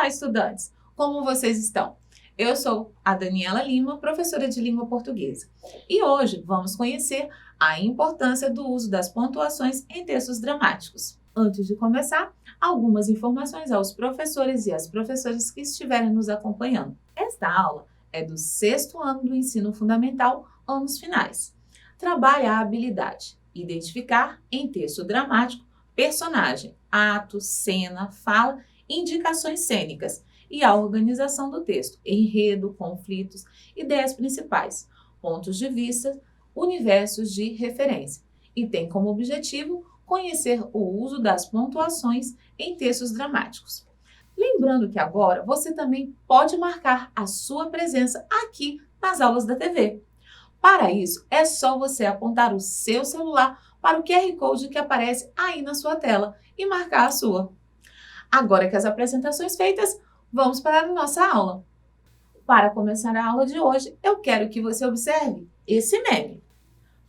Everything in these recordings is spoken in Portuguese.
Olá, estudantes! Como vocês estão? Eu sou a Daniela Lima, professora de língua portuguesa. E hoje vamos conhecer a importância do uso das pontuações em textos dramáticos. Antes de começar, algumas informações aos professores e às professoras que estiverem nos acompanhando. Esta aula é do 6º ano do ensino fundamental, anos finais. Trabalha a habilidade identificar em texto dramático personagem, ato, cena, fala, indicações cênicas e a organização do texto, enredo, conflitos, ideias principais, pontos de vista, universos de referência. E tem como objetivo conhecer o uso das pontuações em textos dramáticos. Lembrando que agora você também pode marcar a sua presença aqui nas aulas da TV. Para isso, é só você apontar o seu celular para o QR Code que aparece aí na sua tela e marcar a sua. Agora que as apresentações feitas, vamos para a nossa aula. Para começar a aula de hoje, eu quero que você observe esse meme.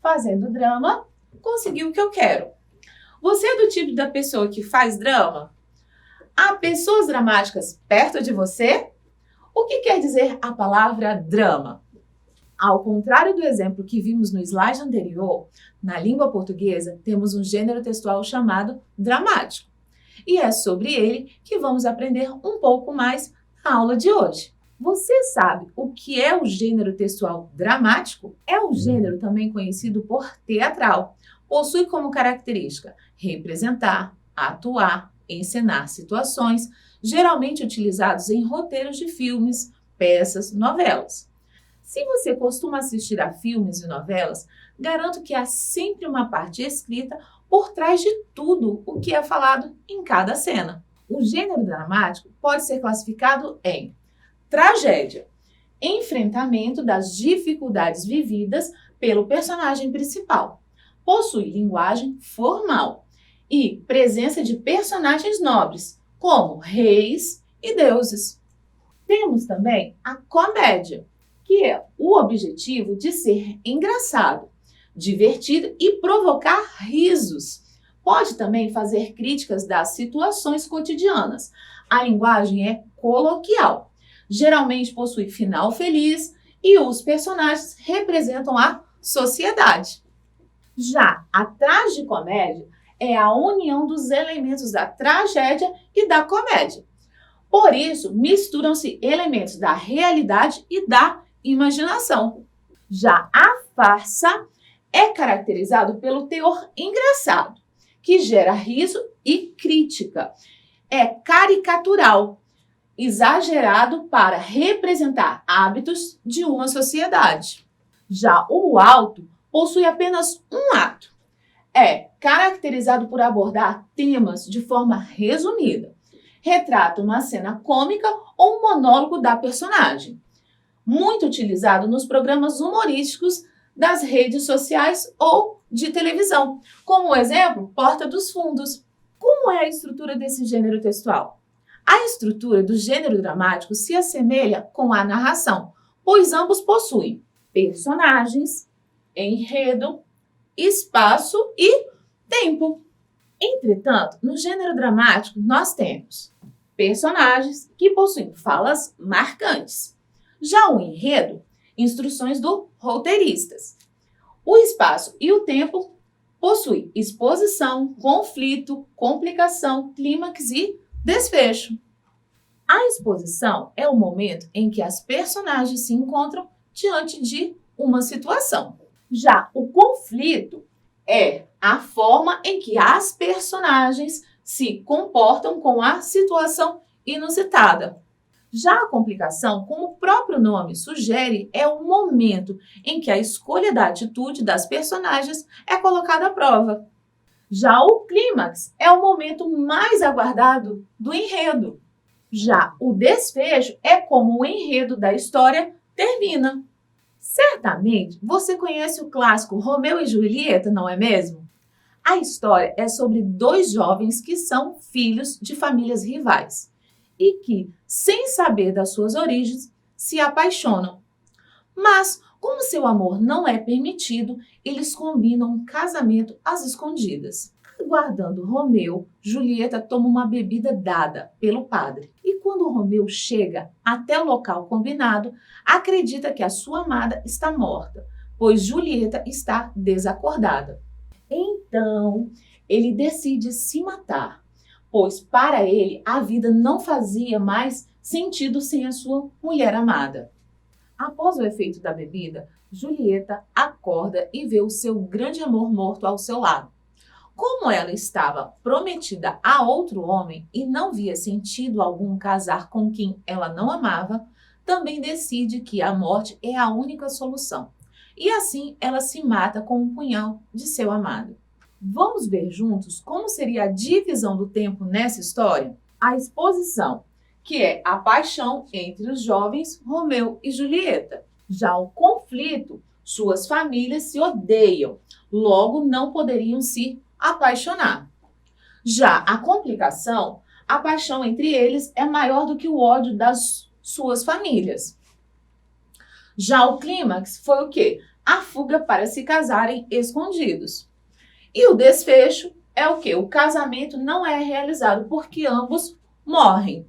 Fazendo drama, consegui o que eu quero. Você é do tipo da pessoa que faz drama? Há pessoas dramáticas perto de você? O que quer dizer a palavra drama? Ao contrário do exemplo que vimos no slide anterior, na língua portuguesa temos um gênero textual chamado dramático. E é sobre ele que vamos aprender um pouco mais na aula de hoje. Você sabe o que é o gênero textual dramático? É um gênero também conhecido por teatral. Possui como característica representar, atuar, encenar situações, geralmente utilizados em roteiros de filmes, peças, novelas. Se você costuma assistir a filmes e novelas, garanto que há sempre uma parte escrita por trás de tudo o que é falado em cada cena. O gênero dramático pode ser classificado em tragédia, enfrentamento das dificuldades vividas pelo personagem principal. Possui linguagem formal e presença de personagens nobres, como reis e deuses. Temos também a comédia, que é o objetivo de ser engraçado, divertido e provocar risos. Pode também fazer críticas das situações cotidianas. A linguagem é coloquial. Geralmente possui final feliz e os personagens representam a sociedade. Já a tragicomédia é a união dos elementos da tragédia e da comédia. Por isso, misturam-se elementos da realidade e da imaginação. Já a farsa é caracterizado pelo teor engraçado, que gera riso e crítica. É caricatural, exagerado para representar hábitos de uma sociedade. Já o auto possui apenas um ato. É caracterizado por abordar temas de forma resumida. Retrata uma cena cômica ou um monólogo da personagem. Muito utilizado nos programas humorísticos das redes sociais ou de televisão, como o exemplo Porta dos Fundos. Como é a estrutura desse gênero textual? A estrutura do gênero dramático se assemelha com a narração, pois ambos possuem personagens, enredo, espaço e tempo. Entretanto, no gênero dramático nós temos personagens que possuem falas marcantes. Já o enredo, instruções do roteiristas. O espaço e o tempo possuem exposição, conflito, complicação, clímax e desfecho. A exposição é o momento em que as personagens se encontram diante de uma situação. Já o conflito é a forma em que as personagens se comportam com a situação inusitada. Já a complicação, como o próprio nome sugere, é o momento em que a escolha da atitude das personagens é colocada à prova. Já o clímax é o momento mais aguardado do enredo. Já o desfecho é como o enredo da história termina. Certamente você conhece o clássico Romeu e Julieta, não é mesmo? A história é sobre dois jovens que são filhos de famílias rivais e que, sem saber das suas origens, se apaixonam. Mas, como seu amor não é permitido, eles combinam um casamento às escondidas. Aguardando Romeu, Julieta toma uma bebida dada pelo padre. E quando Romeu chega até o local combinado, acredita que a sua amada está morta, pois Julieta está desacordada. Então, ele decide se matar, pois para ele a vida não fazia mais sentido sem a sua mulher amada. Após o efeito da bebida, Julieta acorda e vê o seu grande amor morto ao seu lado. Como ela estava prometida a outro homem e não via sentido algum casar com quem ela não amava, também decide que a morte é a única solução. E assim ela se mata com um punhal de seu amado. Vamos ver juntos como seria a divisão do tempo nessa história? A exposição, que é a paixão entre os jovens Romeu e Julieta. Já o conflito, suas famílias se odeiam, logo não poderiam se apaixonar. Já a complicação, a paixão entre eles é maior do que o ódio das suas famílias. Já o clímax foi o quê? A fuga para se casarem escondidos. E o desfecho é o quê? O casamento não é realizado porque ambos morrem.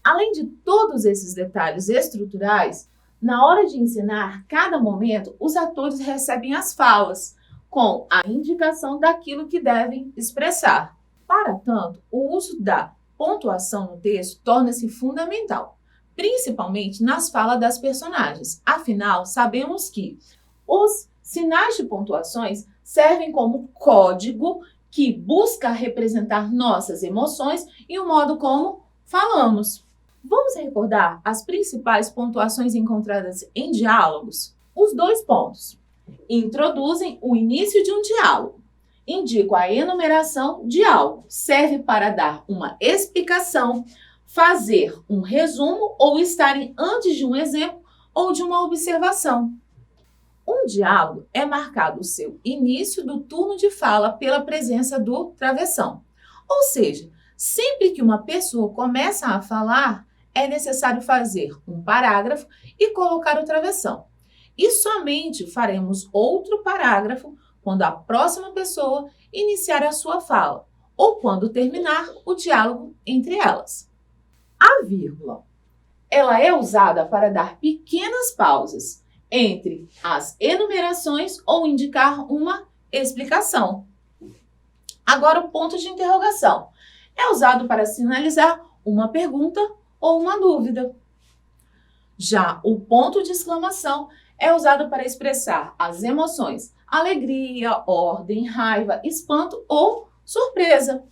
Além de todos esses detalhes estruturais, na hora de ensinar cada momento, os atores recebem as falas, com a indicação daquilo que devem expressar. Para tanto, o uso da pontuação no texto torna-se fundamental, principalmente nas falas das personagens. Afinal, sabemos que os sinais de pontuações servem como código que busca representar nossas emoções e o modo como falamos. Vamos recordar as principais pontuações encontradas em diálogos? Os 2 pontos. Introduzem o início de um diálogo. Indicam a enumeração de algo. Serve para dar uma explicação, fazer um resumo ou estarem antes de um exemplo ou de uma observação. Um diálogo é marcado o seu início do turno de fala pela presença do travessão. Ou seja, sempre que uma pessoa começa a falar, é necessário fazer um parágrafo e colocar o travessão. E somente faremos outro parágrafo quando a próxima pessoa iniciar a sua fala ou quando terminar o diálogo entre elas. A vírgula, ela é usada para dar pequenas pausas entre as enumerações ou indicar uma explicação. Agora, o ponto de interrogação é usado para sinalizar uma pergunta ou uma dúvida. Já o ponto de exclamação é usado para expressar as emoções, alegria, ordem, raiva, espanto ou surpresa.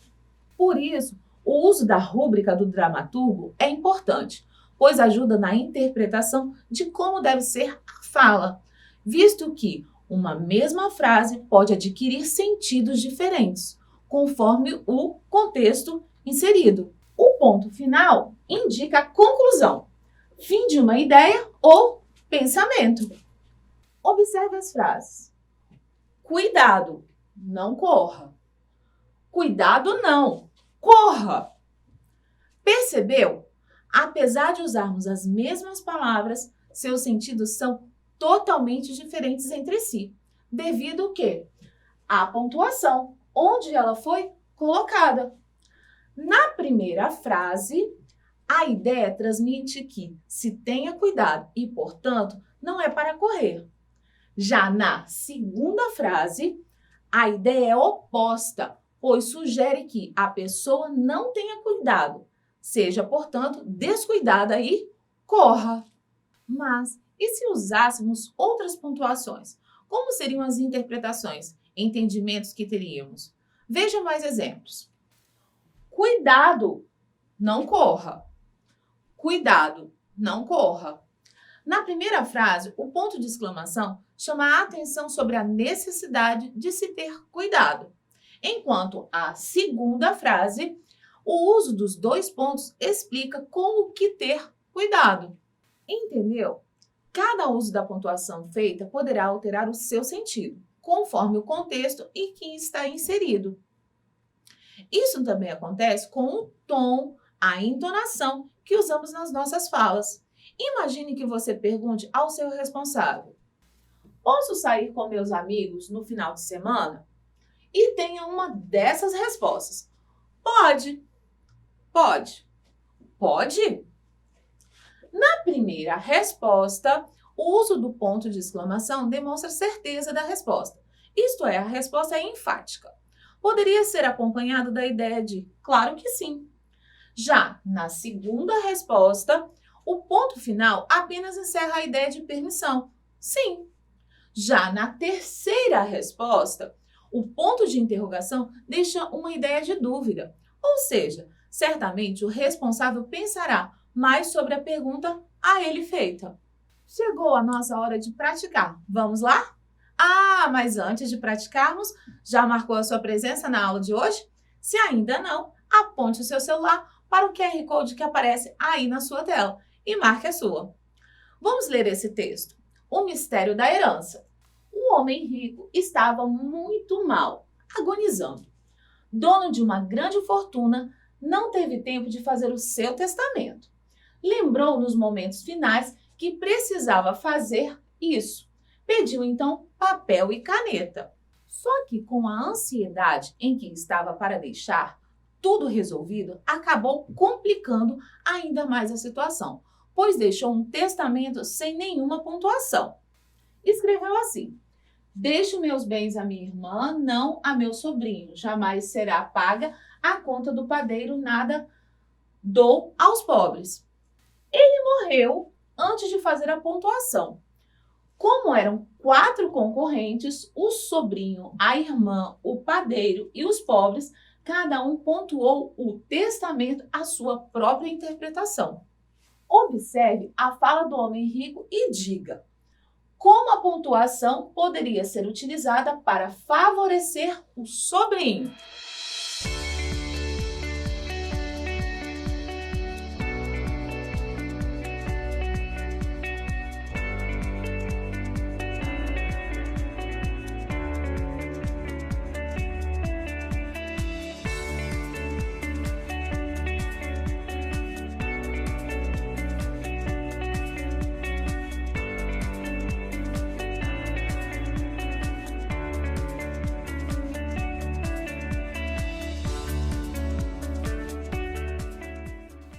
Por isso, o uso da rúbrica do dramaturgo é importante, pois ajuda na interpretação de como deve ser a fala, visto que uma mesma frase pode adquirir sentidos diferentes, conforme o contexto inserido. O ponto final indica a conclusão, fim de uma ideia ou pensamento. Observe as frases. Cuidado, não corra. Cuidado não, corra. Percebeu? Apesar de usarmos as mesmas palavras, seus sentidos são totalmente diferentes entre si, devido ao quê? À pontuação, onde ela foi colocada. Na primeira frase, a ideia transmite que se tenha cuidado e, portanto, não é para correr. Já na segunda frase, a ideia é oposta, pois sugere que a pessoa não tenha cuidado, seja, portanto, descuidada e corra. Mas e se usássemos outras pontuações? Como seriam as interpretações, entendimentos que teríamos? Veja mais exemplos. Cuidado, não corra. Cuidado, não corra. Na primeira frase, o ponto de exclamação chama a atenção sobre a necessidade de se ter cuidado, enquanto a segunda frase, o uso dos 2 pontos explica como que ter cuidado. Entendeu? Cada uso da pontuação feita poderá alterar o seu sentido, conforme o contexto em que está inserido. Isso também acontece com o tom, a entonação que usamos nas nossas falas. Imagine que você pergunte ao seu responsável: posso sair com meus amigos no final de semana? E tenha uma dessas respostas. Pode. Pode. Pode? Na primeira resposta, o uso do ponto de exclamação demonstra certeza da resposta. Isto é, a resposta é enfática. Poderia ser acompanhado da ideia de claro que sim. Já na segunda resposta, o ponto final apenas encerra a ideia de permissão. Sim. Já na terceira resposta, o ponto de interrogação deixa uma ideia de dúvida. Ou seja, certamente o responsável pensará mais sobre a pergunta a ele feita. Chegou a nossa hora de praticar. Vamos lá? Ah, mas antes de praticarmos, já marcou a sua presença na aula de hoje? Se ainda não, aponte o seu celular para o QR Code que aparece aí na sua tela e marque a sua. Vamos ler esse texto. O mistério da herança. O homem rico estava muito mal, agonizando. Dono de uma grande fortuna, não teve tempo de fazer o seu testamento. Lembrou nos momentos finais que precisava fazer isso. Pediu então papel e caneta. Só que com a ansiedade em que estava para deixar tudo resolvido, acabou complicando ainda mais a situação, pois deixou um testamento sem nenhuma pontuação. Escreveu assim: deixo meus bens à minha irmã, não a meu sobrinho. Jamais será paga a conta do padeiro, nada dou aos pobres. Ele morreu antes de fazer a pontuação. Como eram 4 concorrentes, o sobrinho, a irmã, o padeiro e os pobres, cada um pontuou o testamento à sua própria interpretação. Observe a fala do homem rico e diga como a pontuação poderia ser utilizada para favorecer o sobrinho.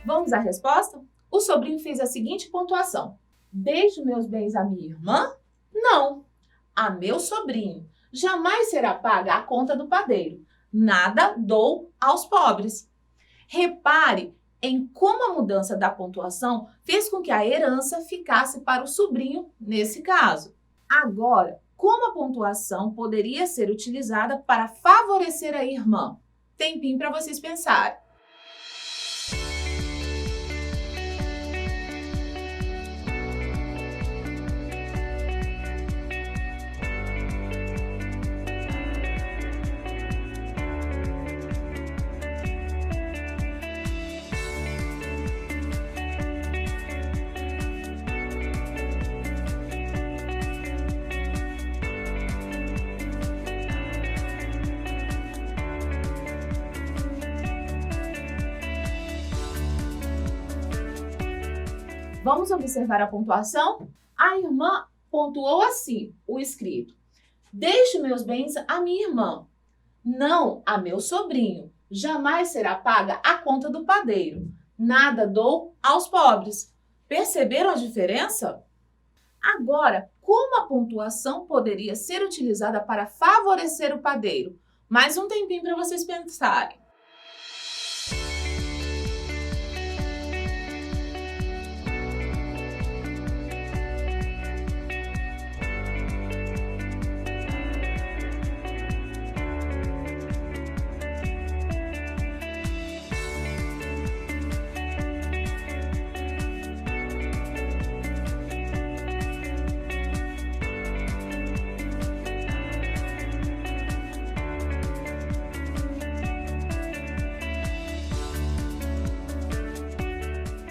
Vamos à resposta? O sobrinho fez a seguinte pontuação: deixo meus bens à minha irmã? Não, a meu sobrinho. Jamais será paga a conta do padeiro. Nada dou aos pobres. Repare em como a mudança da pontuação fez com que a herança ficasse para o sobrinho nesse caso. Agora, como a pontuação poderia ser utilizada para favorecer a irmã? Tempinho para vocês pensarem. Vamos observar a pontuação? A irmã pontuou assim, o escrito: deixo meus bens à minha irmã, não a meu sobrinho. Jamais será paga a conta do padeiro. Nada dou aos pobres. Perceberam a diferença? Agora, como a pontuação poderia ser utilizada para favorecer o padeiro? Mais um tempinho para vocês pensarem.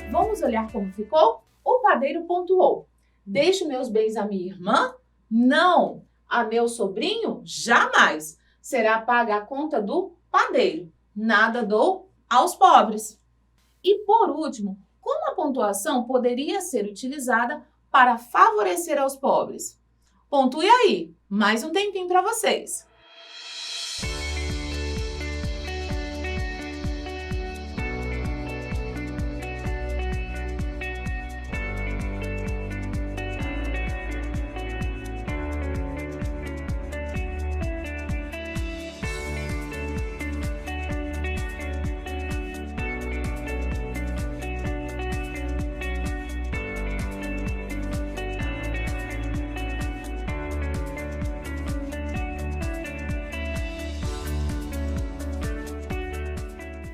Vamos olhar como ficou? O padeiro pontuou: deixo meus bens à minha irmã? Não. A meu sobrinho? Jamais. Será paga a conta do padeiro. Nada dou aos pobres. E por último, como a pontuação poderia ser utilizada para favorecer aos pobres? Pontue aí. Mais um tempinho para vocês.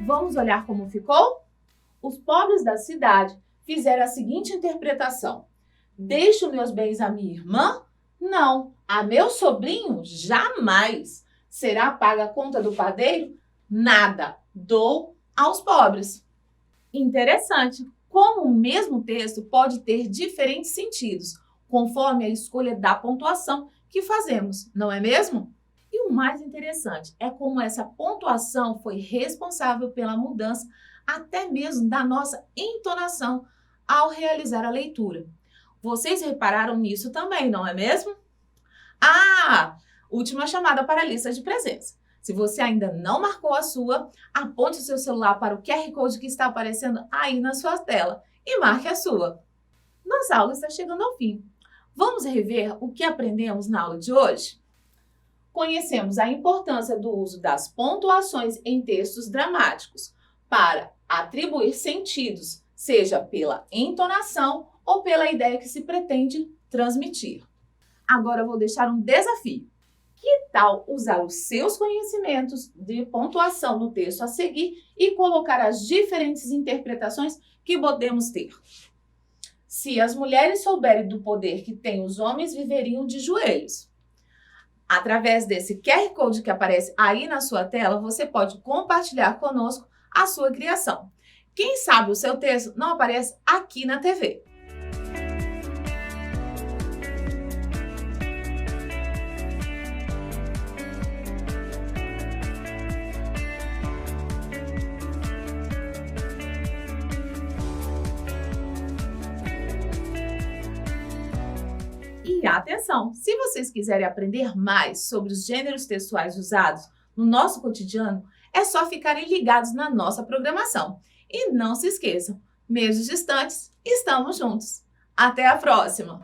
Vamos olhar como ficou? Os pobres da cidade fizeram a seguinte interpretação: deixo meus bens à minha irmã? Não. A meu sobrinho? Jamais. Será paga a conta do padeiro? Nada. Dou aos pobres. Interessante como o mesmo texto pode ter diferentes sentidos, conforme a escolha da pontuação que fazemos, não é mesmo? E o mais interessante é como essa pontuação foi responsável pela mudança até mesmo da nossa entonação ao realizar a leitura. Vocês repararam nisso também, não é mesmo? Ah, última chamada para a lista de presença. Se você ainda não marcou a sua, aponte o seu celular para o QR Code que está aparecendo aí na sua tela e marque a sua. Nossa aula está chegando ao fim. Vamos rever o que aprendemos na aula de hoje? Conhecemos a importância do uso das pontuações em textos dramáticos para atribuir sentidos, seja pela entonação ou pela ideia que se pretende transmitir. Agora eu vou deixar um desafio. Que tal usar os seus conhecimentos de pontuação no texto a seguir e colocar as diferentes interpretações que podemos ter? Se as mulheres souberem do poder que têm os homens, viveriam de joelhos. Através desse QR Code que aparece aí na sua tela, você pode compartilhar conosco a sua criação. Quem sabe o seu texto não aparece aqui na TV. E atenção, se vocês quiserem aprender mais sobre os gêneros textuais usados no nosso cotidiano, é só ficarem ligados na nossa programação. E não se esqueçam, mesmo distantes, estamos juntos. Até a próxima!